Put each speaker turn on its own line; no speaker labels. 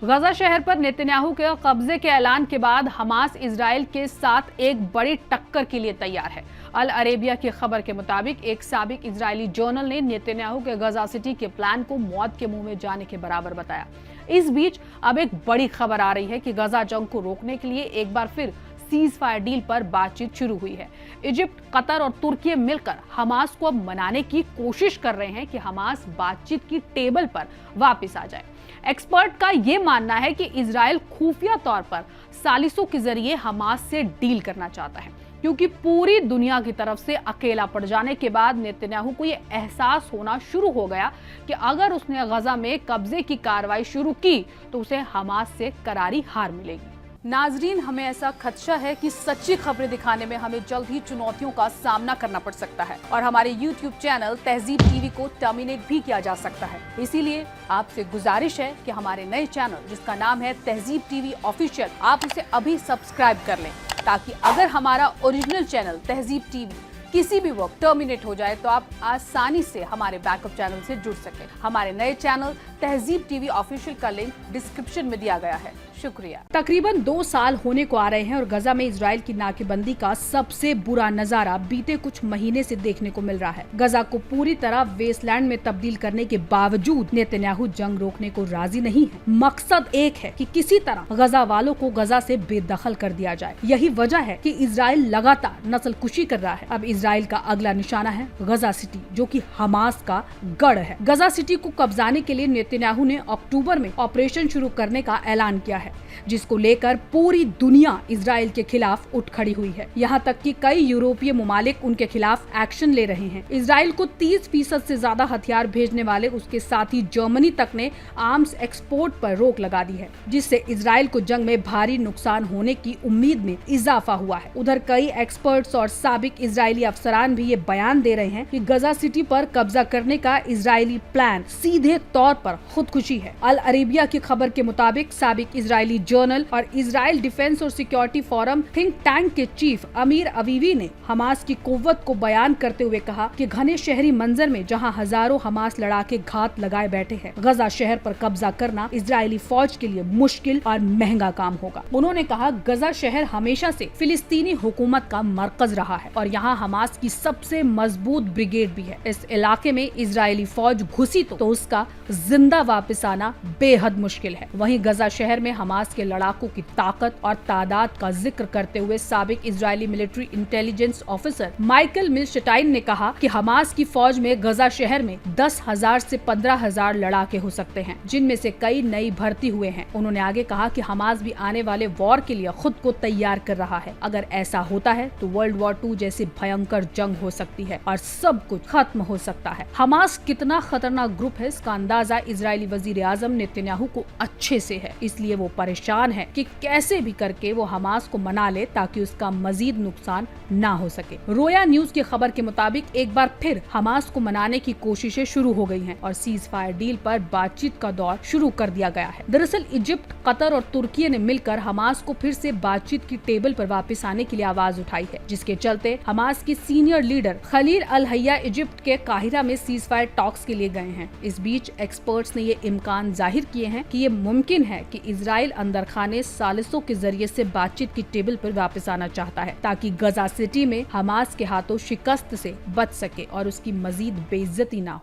गजा शहर पर नेतन्याहू के कब्जे के ऐलान के बाद हमास इजराइल के साथ एक बड़ी टक्कर के लिए तैयार है। अल अरेबिया की खबर के मुताबिक एक साबिक इजरायली जर्नल ने नेतन्याहू के गजा सिटी के प्लान को मौत के मुंह में जाने के बराबर बताया। इस बीच अब एक बड़ी खबर आ रही है कि गजा जंग को रोकने के लिए एक बार फिर सीज फायर डील पर बातचीत शुरू हुई है। इजिप्ट, कतर और तुर्की मिलकर हमास को अब मनाने की कोशिश कर रहे हैं कि हमास बातचीत की टेबल पर वापस आ जाए। एक्सपर्ट का यह मानना है कि इजराइल खुफिया तौर पर सालिसों के जरिए हमास से डील करना चाहता है, क्योंकि पूरी दुनिया की तरफ से अकेला पड़ जाने के बाद नेतन्याहू को यह एहसास होना शुरू हो गया कि अगर उसने गजा में कब्जे की कार्रवाई शुरू की तो उसे हमास से करारी हार मिलेगी। नाजरीन, हमें ऐसा खदशा है कि सच्ची खबरें दिखाने में हमें जल्द ही चुनौतियों का सामना करना पड़ सकता है और हमारे YouTube चैनल तहजीब टीवी को टर्मिनेट भी किया जा सकता है। इसीलिए आपसे गुजारिश है कि हमारे नए चैनल जिसका नाम है तहजीब टीवी ऑफिशियल, आप उसे अभी सब्सक्राइब कर लें, ताकि अगर हमारा ओरिजिनल चैनल तहजीब टीवी किसी भी वक्त टर्मिनेट हो जाए तो आप आसानी से हमारे बैकअप चैनल से जुड़ सकें। हमारे नए चैनल तहजीब टीवी ऑफिशियल का लिंक डिस्क्रिप्शन में दिया गया है। शुक्रिया। तकरीबन 2 साल होने को आ रहे हैं और गजा में इजराइल की नाकेबंदी का सबसे बुरा नजारा बीते कुछ महीने से देखने को मिल रहा है। गजा को पूरी तरह वेस्टलैंड में तब्दील करने के बावजूद नेतन्याहू जंग रोकने को राजी नहीं है। मकसद एक है कि किसी तरह गजा वालों को गजा से बेदखल कर दिया जाए। यही वजह है कि इजराइल लगातार नस्लकुशी कर रहा है। अब इजराइल का अगला निशाना है गजा सिटी, जो कि हमास का गढ़ है। गजा सिटी को कब्जाने के लिए नेतन्याहू ने अक्टूबर में ऑपरेशन शुरू करने का ऐलान किया है, जिसको लेकर पूरी दुनिया इजराइल के खिलाफ उठ खड़ी हुई है। यहाँ तक कि कई यूरोपीय ममालिक उनके खिलाफ एक्शन ले रहे हैं। इजराइल को 30% से ज्यादा हथियार भेजने वाले उसके साथी जर्मनी तक ने आर्म्स एक्सपोर्ट पर रोक लगा दी है, जिससे इजराइल को जंग में भारी नुकसान होने की उम्मीद में इजाफा हुआ है। उधर कई एक्सपर्ट्स और साबिक इजरायली अफसरान भी ये बयान दे रहे हैं कि गजा सिटी पर कब्जा करने का इजरायली प्लान सीधे तौर पर खुदकुशी है। अल अरेबिया की खबर के मुताबिक साबिक इजरायली जर्नल और इजराइल डिफेंस और सिक्योरिटी फोरम थिंक टैंक के चीफ अमीर अवीवी ने हमास की कुव्वत को बयान करते हुए कहा कि घने शहरी मंजर में जहां हजारों हमास लड़ाके घात लगाए बैठे हैं, गजा शहर पर कब्जा करना इजरायली फौज के लिए मुश्किल और महंगा काम होगा। उन्होंने कहा, गजा शहर हमेशा से फिलिस्तीनी हुकूमत का मरकज रहा है और यहाँ हमास की सबसे मजबूत ब्रिगेड भी है। इस इलाके में इजरायली फौज घुसी तो उसका जिंदा वापस आना बेहद मुश्किल है। वहीं गजा शहर में हमास के लड़ाकों की ताकत और तादाद का जिक्र करते हुए साबिक इजरायली military intelligence officer Michael Milshtein ने कहा कि हमास की फौज में गजा शहर में 10,000 से 15,000 लड़ाके हो सकते हैं, जिनमें से कई नई भर्ती हुए हैं। उन्होंने आगे कहा कि हमास भी आने वाले वॉर के लिए खुद को तैयार कर रहा है। अगर ऐसा होता है तो वर्ल्ड वॉर 2 जैसी भयंकर जंग हो सकती है और सब कुछ खत्म हो सकता है। हमास कितना खतरनाक ग्रुप है, इसका अंदाजा इजरायली वजीर आजम नेतन्याहू को अच्छे से है। इसलिए वो परेशान है कि कैसे भी करके वो हमास को मना ले ताकि उसका मजीद नुकसान ना हो सके। रोया न्यूज की खबर के मुताबिक एक बार फिर हमास को मनाने की कोशिशें शुरू हो गई हैं और सीज फायर डील पर बातचीत का दौर शुरू कर दिया गया है। दरअसल इजिप्ट, कतर और तुर्की ने मिलकर हमास को फिर से बातचीत की टेबल पर वापस आने के लिए आवाज उठाई है, जिसके चलते हमास की सीनियर लीडर खलील अल हैया इजिप्ट के काहिरा में सीज फायर टॉक्स के लिए गए हैं। इस बीच एक्सपर्ट्स ने ये इम्कान जाहिर किए हैं कि ये मुमकिन है कि इजराइल अंदर खाने सालिसों के जरिए से बातचीत की टेबल पर वापस आना चाहता है, ताकि गजा सिटी में हमास के हाथों शिकस्त से बच सके और उसकी मजीद बेइज्जती ना हो।